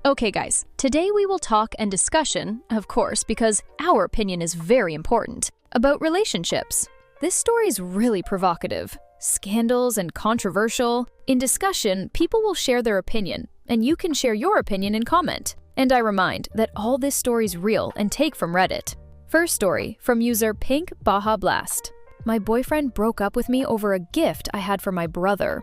Okay guys, today we will talk and discussion, of course, because our opinion is very important, about relationships. This story is really provocative, scandals and controversial. In discussion, people will share their opinion, and you can share your opinion in comment. And I remind that all this story is real and take from Reddit. First story from user Pink Baja Blast. My boyfriend broke up with me over a gift I had for my brother.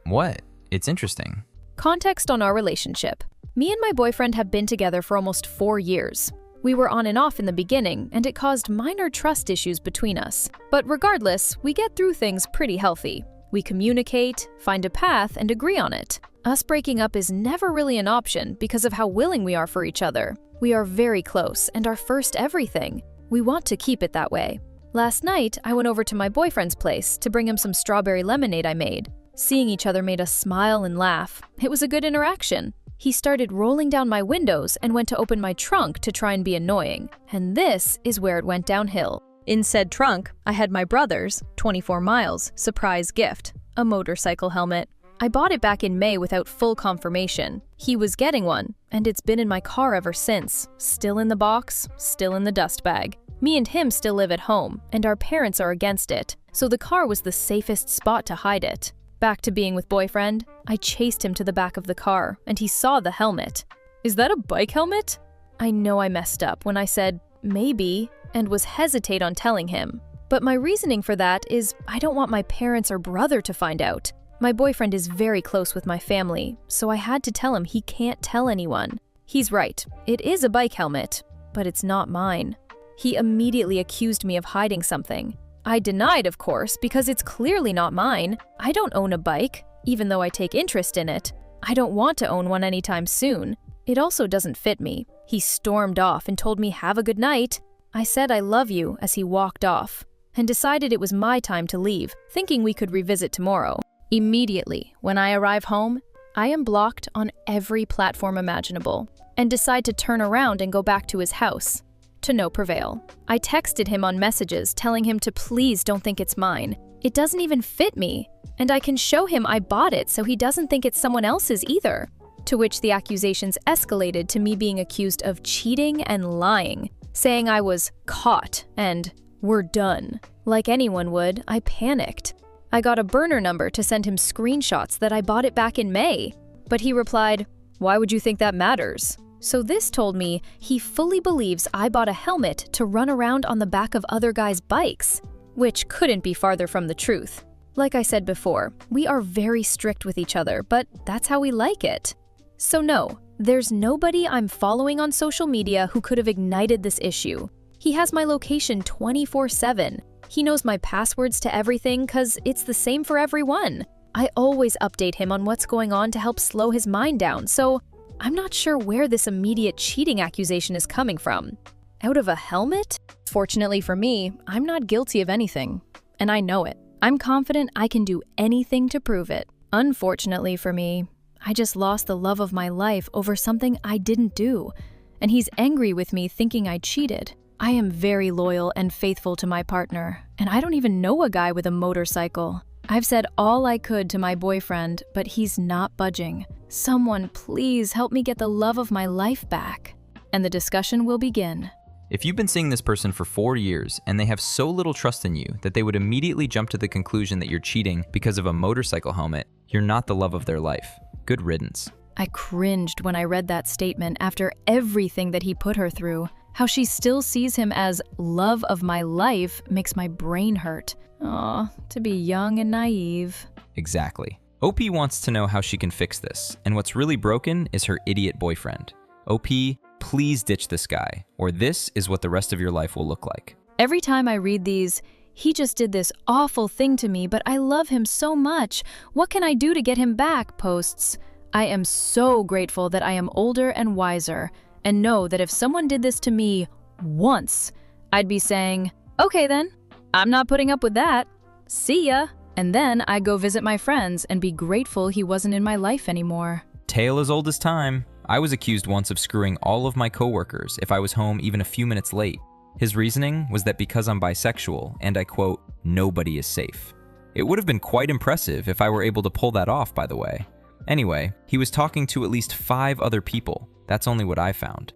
What? It's interesting. Context on our relationship. Me and my boyfriend have been together for almost 4 years. We were on and off in the beginning, and it caused minor trust issues between us. But regardless, we get through things pretty healthy. We communicate, find a path, and agree on it. Us breaking up is never really an option because of how willing we are for each other. We are very close and our first everything. We want to keep it that way. Last night, I went over to my boyfriend's place to bring him some strawberry lemonade I made. Seeing each other made us smile and laugh. It was a good interaction. He started rolling down my windows and went to open my trunk to try and be annoying. And this is where it went downhill. In said trunk, I had my brother's 24 miles surprise gift, a motorcycle helmet. I bought it back in May without full confirmation. He was getting one, and it's been in my car ever since. Still in the box, still in the dust bag. Me and him still live at home, and our parents are against it, so the car was the safest spot to hide it. Back to being with boyfriend, I chased him to the back of the car, and he saw the helmet. Is that a bike helmet? I know I messed up when I said, maybe, and was hesitate on telling him. But my reasoning for that is I don't want my parents or brother to find out. My boyfriend is very close with my family, so I had to tell him he can't tell anyone. He's right, it is a bike helmet, but it's not mine. He immediately accused me of hiding something. I denied, of course, because it's clearly not mine. I don't own a bike, even though I take interest in it. I don't want to own one anytime soon. It also doesn't fit me. He stormed off and told me have a good night. I said I love you as he walked off, and decided it was my time to leave, thinking we could revisit tomorrow. Immediately, when I arrive home, I am blocked on every platform imaginable, and decide to turn around and go back to his house. To no prevail. I texted him on messages telling him to please don't think it's mine. It doesn't even fit me, and I can show him I bought it so he doesn't think it's someone else's either. To which the accusations escalated to me being accused of cheating and lying, saying I was caught and we're done. Like anyone would, I panicked. I got a burner number to send him screenshots that I bought it back in May, but he replied, "Why would you think that matters?" So this told me he fully believes I bought a helmet to run around on the back of other guys' bikes, which couldn't be farther from the truth. Like I said before, we are very strict with each other, but that's how we like it. So no, there's nobody I'm following on social media who could have ignited this issue. He has my location 24/7. He knows my passwords to everything cause it's the same for everyone. I always update him on what's going on to help slow his mind down, so I'm not sure where this immediate cheating accusation is coming from. Out of a helmet? Fortunately for me, I'm not guilty of anything, and I know it. I'm confident I can do anything to prove it. Unfortunately for me, I just lost the love of my life over something I didn't do, and he's angry with me thinking I cheated. I am very loyal and faithful to my partner, and I don't even know a guy with a motorcycle. I've said all I could to my boyfriend, but he's not budging. Someone please help me get the love of my life back. And the discussion will begin. If you've been seeing this person for 4 years and they have so little trust in you that they would immediately jump to the conclusion that you're cheating because of a motorcycle helmet, you're not the love of their life. Good riddance. I cringed when I read that statement after everything that he put her through. How she still sees him as love of my life makes my brain hurt. Aw, to be young and naive. Exactly. OP wants to know how she can fix this, and what's really broken is her idiot boyfriend. OP, please ditch this guy, or this is what the rest of your life will look like. Every time I read these, he just did this awful thing to me, but I love him so much. What can I do to get him back? Posts. I am so grateful that I am older and wiser, and know that if someone did this to me once, I'd be saying, okay then, I'm not putting up with that. See ya. And then I'd go visit my friends and be grateful he wasn't in my life anymore. Tale as old as time. I was accused once of screwing all of my coworkers if I was home even a few minutes late. His reasoning was that because I'm bisexual and I quote, nobody is safe. It would have been quite impressive if I were able to pull that off, by the way. Anyway, he was talking to at least 5 other people. That's only what I found.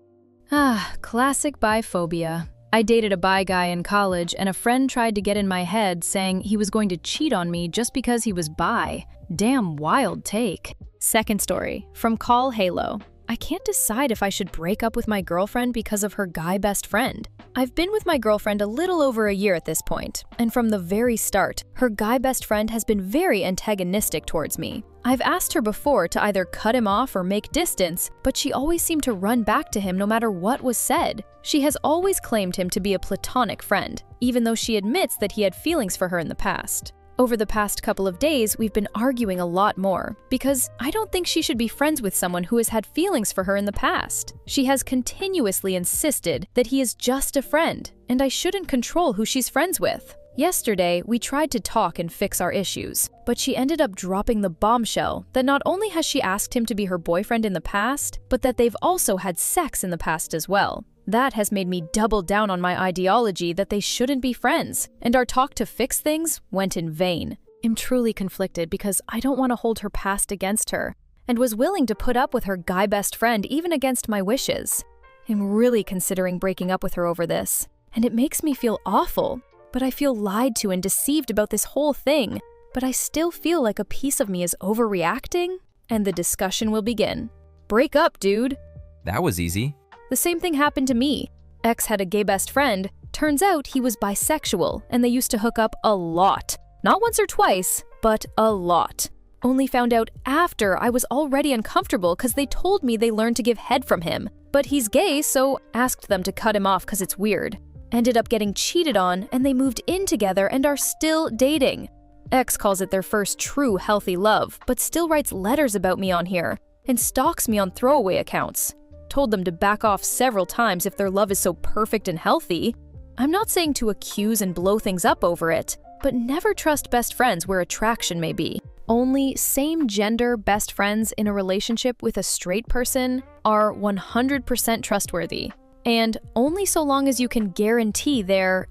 Classic biphobia. I dated a bi guy in college, and a friend tried to get in my head saying he was going to cheat on me just because he was bi. Damn wild take. Second story, from Call Halo. I can't decide if I should break up with my girlfriend because of her guy best friend. I've been with my girlfriend a little over a year at this point, and from the very start, her guy best friend has been very antagonistic towards me. I've asked her before to either cut him off or make distance, but she always seemed to run back to him no matter what was said. She has always claimed him to be a platonic friend, even though she admits that he had feelings for her in the past. Over the past couple of days, we've been arguing a lot more, because I don't think she should be friends with someone who has had feelings for her in the past. She has continuously insisted that he is just a friend, and I shouldn't control who she's friends with. Yesterday, we tried to talk and fix our issues, but she ended up dropping the bombshell that not only has she asked him to be her boyfriend in the past, but that they've also had sex in the past as well. That has made me double down on my ideology that they shouldn't be friends, and our talk to fix things went in vain. I'm truly conflicted because I don't want to hold her past against her, and was willing to put up with her guy best friend even against my wishes. I'm really considering breaking up with her over this, and it makes me feel awful, but I feel lied to and deceived about this whole thing, but I still feel like a piece of me is overreacting, and the discussion will begin. Break up, dude! That was easy. The same thing happened to me. Ex had a gay best friend. Turns out he was bisexual, and they used to hook up a lot. Not once or twice, but a lot. Only found out after I was already uncomfortable because they told me they learned to give head from him. But he's gay, so asked them to cut him off because it's weird. Ended up getting cheated on, and they moved in together and are still dating. Ex calls it their first true healthy love, but still writes letters about me on here, and stalks me on throwaway accounts. Told them to back off several times if their love is so perfect and healthy. I'm not saying to accuse and blow things up over it, but never trust best friends where attraction may be. Only same-gender best friends in a relationship with a straight person are 100% trustworthy. And only so long as you can guarantee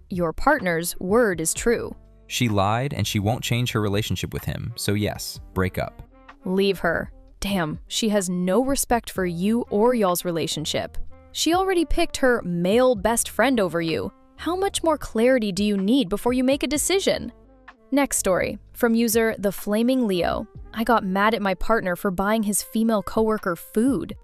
your partner's word is true. She lied and she won't change her relationship with him, so yes, break up. Leave her. Damn, she has no respect for you or y'all's relationship. She already picked her male best friend over you. How much more clarity do you need before you make a decision? Next story, from user The Flaming Leo. I got mad at my partner for buying his female coworker food.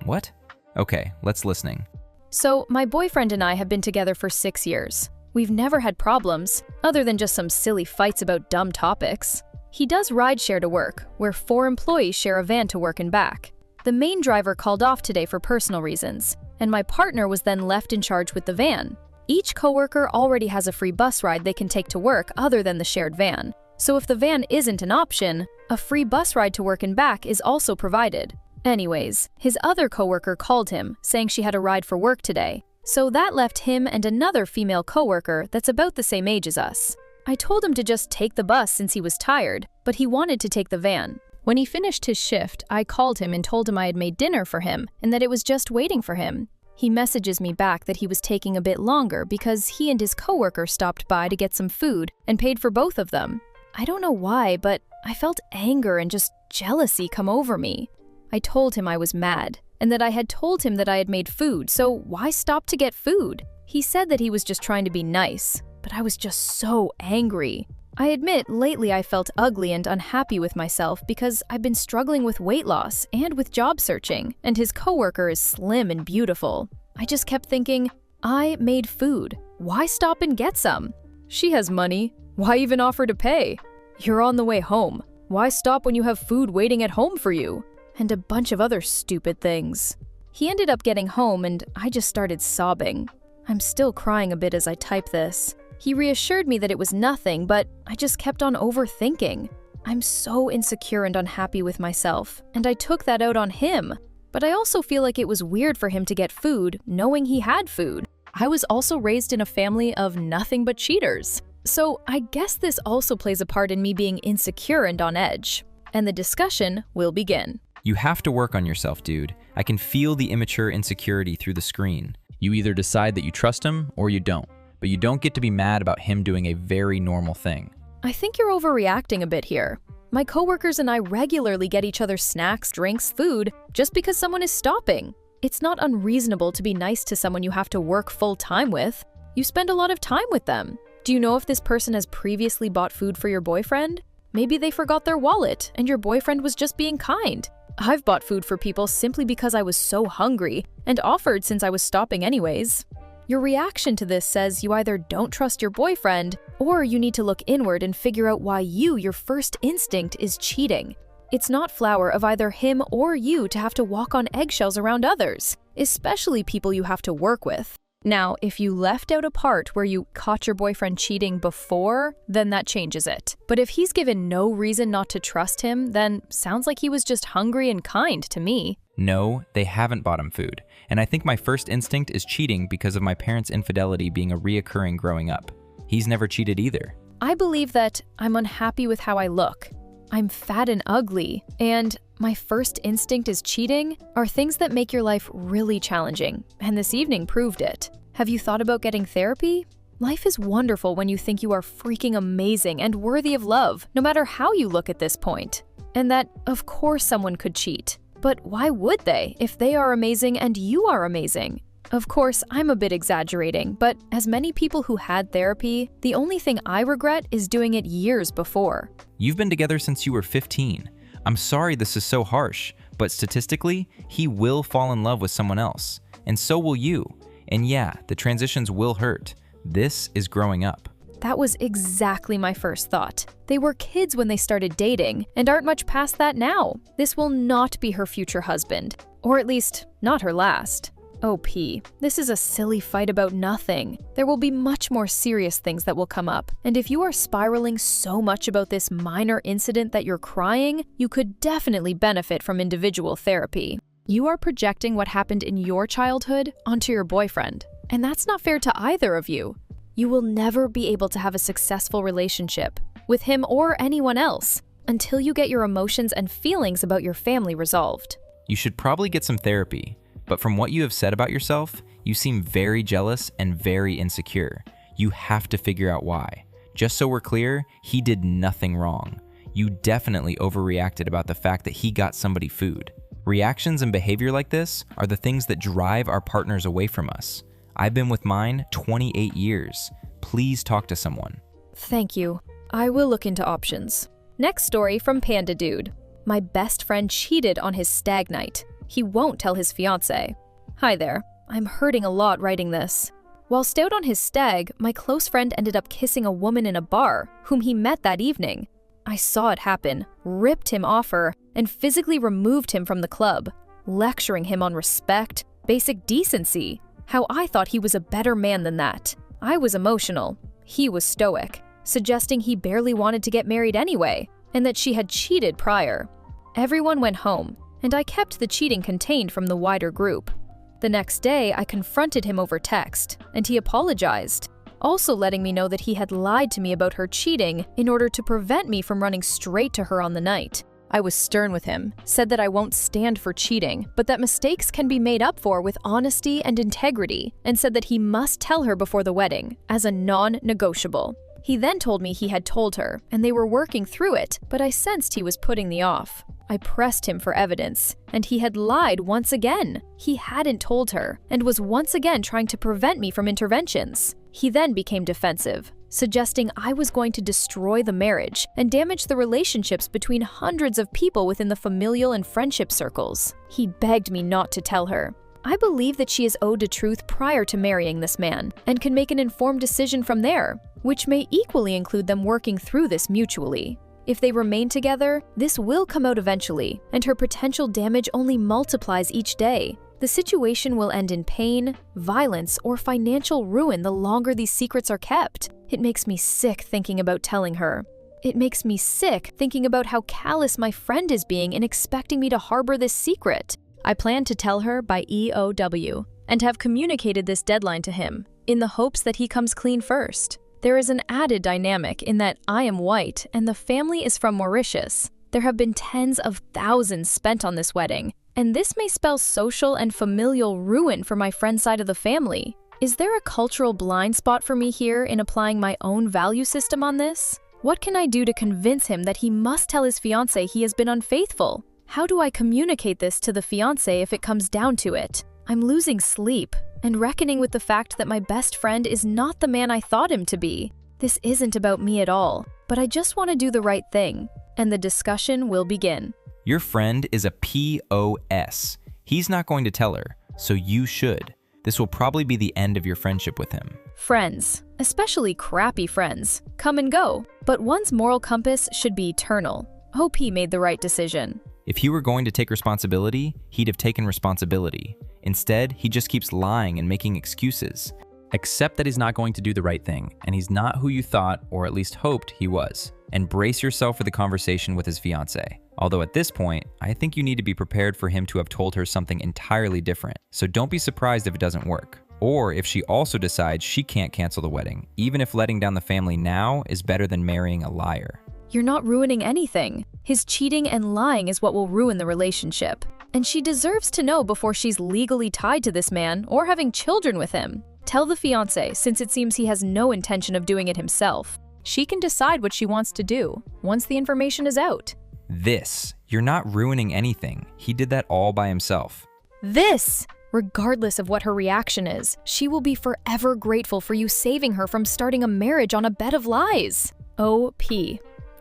What? Okay, let's listening. So, my boyfriend and I have been together for 6 years. We've never had problems, other than just some silly fights about dumb topics. He does rideshare to work, where 4 employees share a van to work and back. The main driver called off today for personal reasons, and my partner was then left in charge with the van. Each coworker already has a free bus ride they can take to work other than the shared van. So if the van isn't an option, a free bus ride to work and back is also provided. Anyways, his other coworker called him, saying she had a ride for work today. So that left him and another female coworker that's about the same age as us. I told him to just take the bus since he was tired, but he wanted to take the van. When he finished his shift, I called him and told him I had made dinner for him and that it was just waiting for him. He messages me back that he was taking a bit longer because he and his coworker stopped by to get some food and paid for both of them. I don't know why, but I felt anger and just jealousy come over me. I told him I was mad and that I had told him that I had made food, so why stop to get food? He said that he was just trying to be nice, but I was just so angry. I admit lately I felt ugly and unhappy with myself because I've been struggling with weight loss and with job searching, and his coworker is slim and beautiful. I just kept thinking, I made food. Why stop and get some? She has money. Why even offer to pay? You're on the way home. Why stop when you have food waiting at home for you? And a bunch of other stupid things. He ended up getting home and I just started sobbing. I'm still crying a bit as I type this. He reassured me that it was nothing, but I just kept on overthinking. I'm so insecure and unhappy with myself, and I took that out on him. But I also feel like it was weird for him to get food, knowing he had food. I was also raised in a family of nothing but cheaters. So I guess this also plays a part in me being insecure and on edge. And the discussion will begin. You have to work on yourself, dude. I can feel the immature insecurity through the screen. You either decide that you trust him or you don't. But you don't get to be mad about him doing a very normal thing. I think you're overreacting a bit here. My coworkers and I regularly get each other snacks, drinks, food, just because someone is stopping. It's not unreasonable to be nice to someone you have to work full-time with. You spend a lot of time with them. Do you know if this person has previously bought food for your boyfriend? Maybe they forgot their wallet and your boyfriend was just being kind. I've bought food for people simply because I was so hungry and offered since I was stopping anyways. Your reaction to this says you either don't trust your boyfriend or you need to look inward and figure out why your first instinct is cheating. It's not flower of either him or you to have to walk on eggshells around others, especially people you have to work with. Now, if you left out a part where you caught your boyfriend cheating before, then that changes it. But if he's given no reason not to trust him, then sounds like he was just hungry and kind to me. No, they haven't bought him food. And I think my first instinct is cheating because of my parents' infidelity being a reoccurring growing up. He's never cheated either. I believe that I'm unhappy with how I look. I'm fat and ugly, and my first instinct is cheating are things that make your life really challenging, and this evening proved it. Have you thought about getting therapy? Life is wonderful when you think you are freaking amazing and worthy of love, no matter how you look at this point. And that, of course, someone could cheat. But why would they if they are amazing and you are amazing? Of course, I'm a bit exaggerating, but as many people who had therapy, the only thing I regret is doing it years before. You've been together since you were 15. I'm sorry this is so harsh, but statistically, he will fall in love with someone else. And so will you. And yeah, the transitions will hurt. This is growing up. That was exactly my first thought. They were kids when they started dating, and aren't much past that now. This will not be her future husband. Or at least, not her last. OP, this is a silly fight about nothing. There will be much more serious things that will come up, and if you are spiraling so much about this minor incident that you're crying, you could definitely benefit from individual therapy. You are projecting what happened in your childhood onto your boyfriend, and that's not fair to either of you. You will never be able to have a successful relationship with him or anyone else until you get your emotions and feelings about your family resolved. You should probably get some therapy. But from what you have said about yourself, you seem very jealous and very insecure. You have to figure out why. Just so we're clear, he did nothing wrong. You definitely overreacted about the fact that he got somebody food. Reactions and behavior like this are the things that drive our partners away from us. I've been with mine 28 years. Please talk to someone. Thank you. I will look into options. Next story from Panda Dude. My best friend cheated on his stag night. He won't tell his fiancée. Hi there. I'm hurting a lot writing this. Whilst out on his stag, my close friend ended up kissing a woman in a bar, whom he met that evening. I saw it happen, ripped him off her, and physically removed him from the club, lecturing him on respect, basic decency, how I thought he was a better man than that. I was emotional. He was stoic, suggesting he barely wanted to get married anyway, and that she had cheated prior. Everyone went home, and I kept the cheating contained from the wider group. The next day, I confronted him over text, and he apologized, also letting me know that he had lied to me about her cheating in order to prevent me from running straight to her on the night. I was stern with him, said that I won't stand for cheating, but that mistakes can be made up for with honesty and integrity, and said that he must tell her before the wedding, as a non-negotiable. He then told me he had told her, and they were working through it, but I sensed he was putting me off. I pressed him for evidence, and he had lied once again. He hadn't told her, and was once again trying to prevent me from interventions. He then became defensive, suggesting I was going to destroy the marriage and damage the relationships between hundreds of people within the familial and friendship circles. He begged me not to tell her. I believe that she is owed a truth prior to marrying this man, and can make an informed decision from there, which may equally include them working through this mutually. If they remain together, this will come out eventually, and her potential damage only multiplies each day. The situation will end in pain, violence, or financial ruin the longer these secrets are kept. It makes me sick thinking about telling her. It makes me sick thinking about how callous my friend is being in expecting me to harbor this secret. I plan to tell her by EOW, and have communicated this deadline to him, in the hopes that he comes clean first. There is an added dynamic in that I am white and the family is from Mauritius. There have been tens of thousands spent on this wedding, and this may spell social and familial ruin for my friend's side of the family. Is there a cultural blind spot for me here in applying my own value system on this? What can I do to convince him that he must tell his fiancée he has been unfaithful? How do I communicate this to the fiancé if it comes down to it? I'm losing sleep and reckoning with the fact that my best friend is not the man I thought him to be. This isn't about me at all, but I just want to do the right thing, and the discussion will begin. Your friend is a POS. He's not going to tell her, so you should. This will probably be the end of your friendship with him. Friends, especially crappy friends, come and go, but one's moral compass should be eternal. Hope he made the right decision. If he were going to take responsibility, he'd have taken responsibility. Instead, he just keeps lying and making excuses. Accept that he's not going to do the right thing, and he's not who you thought or at least hoped he was. And brace yourself for the conversation with his fiancée. Although at this point, I think you need to be prepared for him to have told her something entirely different. So don't be surprised if it doesn't work. Or if she also decides she can't cancel the wedding, even if letting down the family now is better than marrying a liar. You're not ruining anything. His cheating and lying is what will ruin the relationship. And she deserves to know before she's legally tied to this man or having children with him. Tell the fiancé, since it seems he has no intention of doing it himself. She can decide what she wants to do once the information is out. You're not ruining anything. He did that all by himself. Regardless of what her reaction is, she will be forever grateful for you saving her from starting a marriage on a bed of lies. OP.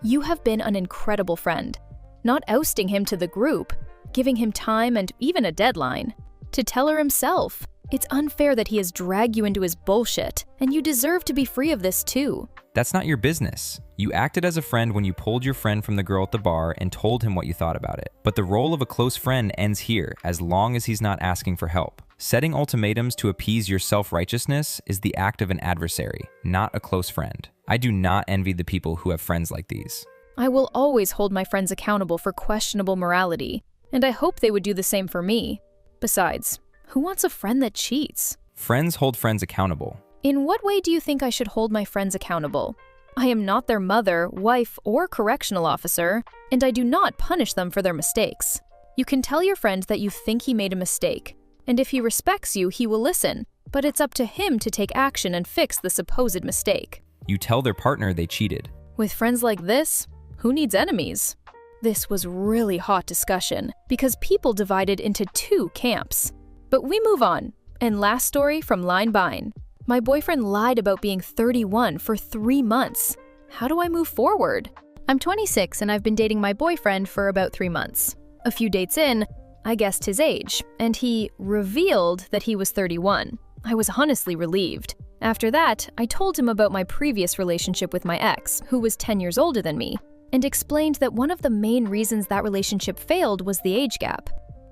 You have been an incredible friend. Not ousting him to the group, giving him time and even a deadline. To tell her himself. It's unfair that he has dragged you into his bullshit, and you deserve to be free of this too. That's not your business. You acted as a friend when you pulled your friend from the girl at the bar and told him what you thought about it. But the role of a close friend ends here, as long as he's not asking for help. Setting ultimatums to appease your self-righteousness is the act of an adversary, not a close friend. I do not envy the people who have friends like these. I will always hold my friends accountable for questionable morality, and I hope they would do the same for me. Besides, who wants a friend that cheats? Friends hold friends accountable. In what way do you think I should hold my friends accountable? I am not their mother, wife, or correctional officer, and I do not punish them for their mistakes. You can tell your friend that you think he made a mistake, and if he respects you, he will listen, but it's up to him to take action and fix the supposed mistake. You tell their partner they cheated. With friends like this, who needs enemies? This was really hot discussion, because people divided into two camps. But we move on, and last story from Line Bine. My boyfriend lied about being 31 for 3 months. How do I move forward? I'm 26 and I've been dating my boyfriend for about 3 months. A few dates in, I guessed his age, and he revealed that he was 31. I was honestly relieved. After that, I told him about my previous relationship with my ex, who was 10 years older than me, and explained that one of the main reasons that relationship failed was the age gap.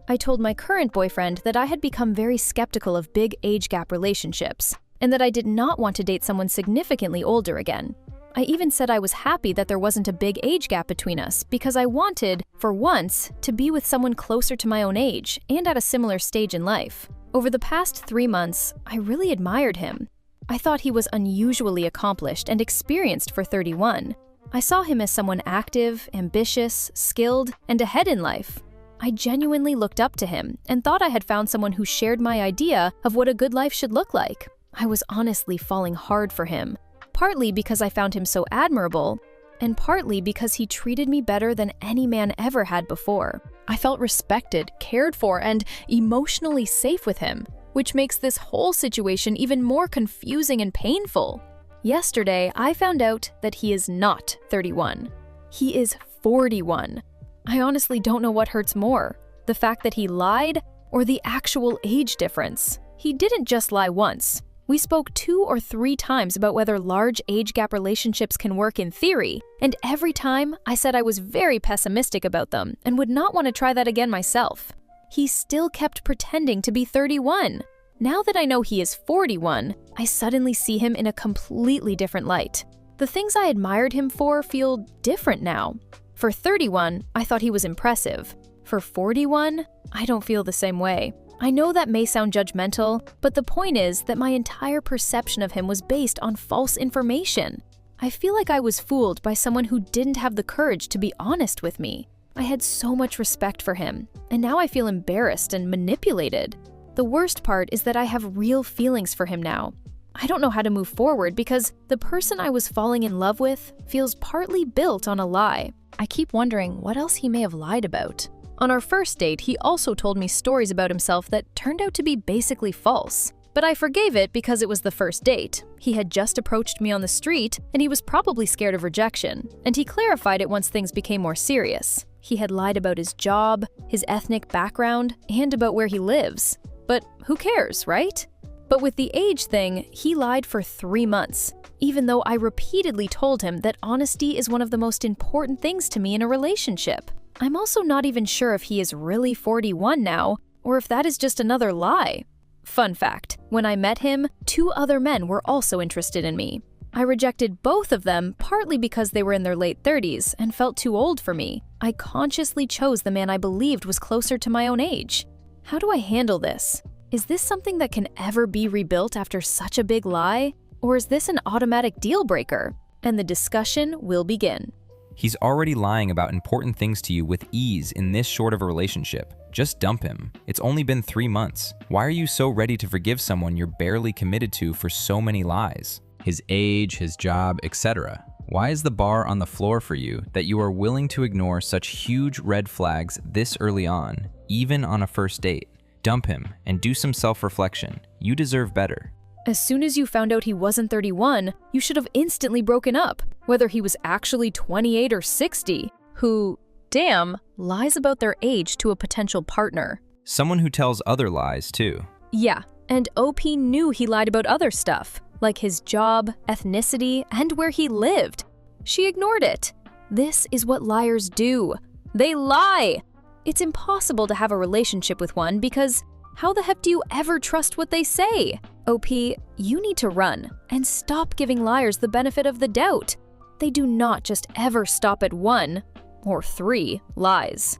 I told my current boyfriend that I had become very skeptical of big age gap relationships, and that I did not want to date someone significantly older again. I even said I was happy that there wasn't a big age gap between us because I wanted, for once, to be with someone closer to my own age and at a similar stage in life. Over the past 3 months, I really admired him. I thought he was unusually accomplished and experienced for 31. I saw him as someone active, ambitious, skilled, and ahead in life. I genuinely looked up to him and thought I had found someone who shared my idea of what a good life should look like. I was honestly falling hard for him, partly because I found him so admirable, and partly because he treated me better than any man ever had before. I felt respected, cared for, and emotionally safe with him, which makes this whole situation even more confusing and painful. Yesterday, I found out that he is not 31. He is 41. I honestly don't know what hurts more, the fact that he lied or the actual age difference. He didn't just lie once. We spoke 2 or 3 times about whether large age gap relationships can work in theory, and every time I said I was very pessimistic about them and would not want to try that again myself. He still kept pretending to be 31. Now that I know he is 41, I suddenly see him in a completely different light. The things I admired him for feel different now. For 31, I thought he was impressive. For 41, I don't feel the same way. I know that may sound judgmental, but the point is that my entire perception of him was based on false information. I feel like I was fooled by someone who didn't have the courage to be honest with me. I had so much respect for him, and now I feel embarrassed and manipulated. The worst part is that I have real feelings for him now. I don't know how to move forward because the person I was falling in love with feels partly built on a lie. I keep wondering what else he may have lied about. On our first date, he also told me stories about himself that turned out to be basically false. But I forgave it because it was the first date. He had just approached me on the street, and he was probably scared of rejection. And he clarified it once things became more serious. He had lied about his job, his ethnic background, and about where he lives. But who cares, right? But with the age thing, he lied for 3 months, even though I repeatedly told him that honesty is one of the most important things to me in a relationship. I'm also not even sure if he is really 41 now, or if that is just another lie. Fun fact, when I met him, 2 other men were also interested in me. I rejected both of them partly because they were in their late 30s and felt too old for me. I consciously chose the man I believed was closer to my own age. How do I handle this? Is this something that can ever be rebuilt after such a big lie? Or is this an automatic deal breaker? And the discussion will begin. He's already lying about important things to you with ease in this short of a relationship. Just dump him. It's only been 3 months. Why are you so ready to forgive someone you're barely committed to for so many lies? His age, his job, etc. Why is the bar on the floor for you that you are willing to ignore such huge red flags this early on, even on a first date? Dump him and do some self-reflection. You deserve better. As soon as you found out he wasn't 31, you should have instantly broken up, whether he was actually 28 or 60, who, damn, lies about their age to a potential partner. Someone who tells other lies, too. Yeah, and OP knew he lied about other stuff, like his job, ethnicity, and where he lived. She ignored it. This is what liars do. They lie! It's impossible to have a relationship with one because how the heck do you ever trust what they say? OP, you need to run and stop giving liars the benefit of the doubt. They do not just ever stop at 1 or 3 lies.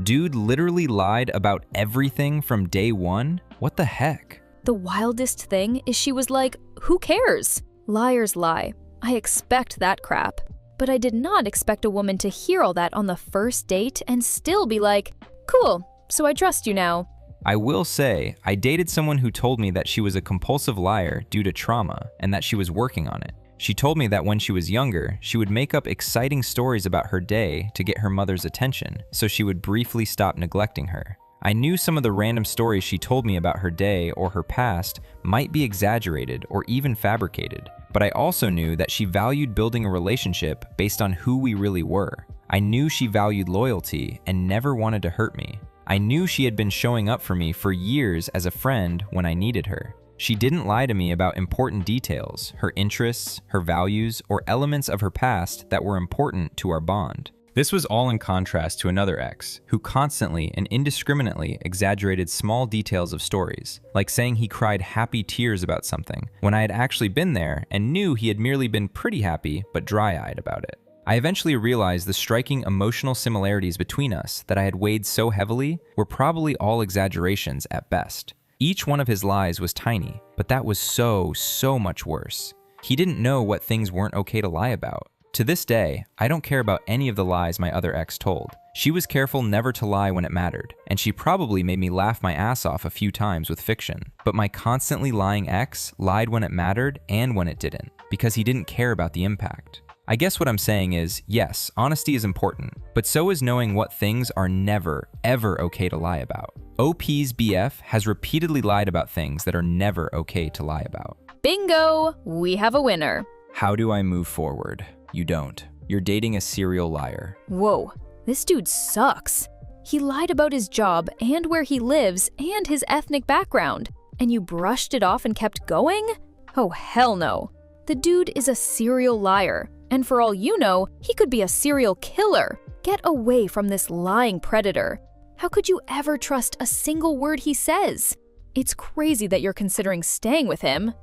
Dude literally lied about everything from day 1? What the heck? The wildest thing is she was like, who cares? Liars lie. I expect that crap. But I did not expect a woman to hear all that on the first date and still be like, cool, so I trust you now. I will say, I dated someone who told me that she was a compulsive liar due to trauma and that she was working on it. She told me that when she was younger, she would make up exciting stories about her day to get her mother's attention, so she would briefly stop neglecting her. I knew some of the random stories she told me about her day or her past might be exaggerated or even fabricated, but I also knew that she valued building a relationship based on who we really were. I knew she valued loyalty and never wanted to hurt me. I knew she had been showing up for me for years as a friend when I needed her. She didn't lie to me about important details, her interests, her values, or elements of her past that were important to our bond. This was all in contrast to another ex, who constantly and indiscriminately exaggerated small details of stories, like saying he cried happy tears about something, when I had actually been there and knew he had merely been pretty happy but dry-eyed about it. I eventually realized the striking emotional similarities between us that I had weighed so heavily were probably all exaggerations at best. Each one of his lies was tiny, but that was so much worse. He didn't know what things weren't okay to lie about. To this day, I don't care about any of the lies my other ex told. She was careful never to lie when it mattered, and she probably made me laugh my ass off a few times with fiction. But my constantly lying ex lied when it mattered and when it didn't, because he didn't care about the impact. I guess what I'm saying is, yes, honesty is important, but so is knowing what things are never, ever okay to lie about. OP's BF has repeatedly lied about things that are never okay to lie about. Bingo! We have a winner. How do I move forward? You don't. You're dating a serial liar. Whoa, this dude sucks. He lied about his job and where he lives and his ethnic background, and you brushed it off and kept going? Oh, hell no. The dude is a serial liar, and for all you know, he could be a serial killer. Get away from this lying predator. How could you ever trust a single word he says? It's crazy that you're considering staying with him.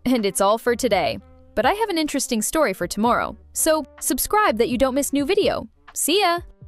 And it's all for today. But I have an interesting story for tomorrow, so subscribe that you don't miss new video. See ya!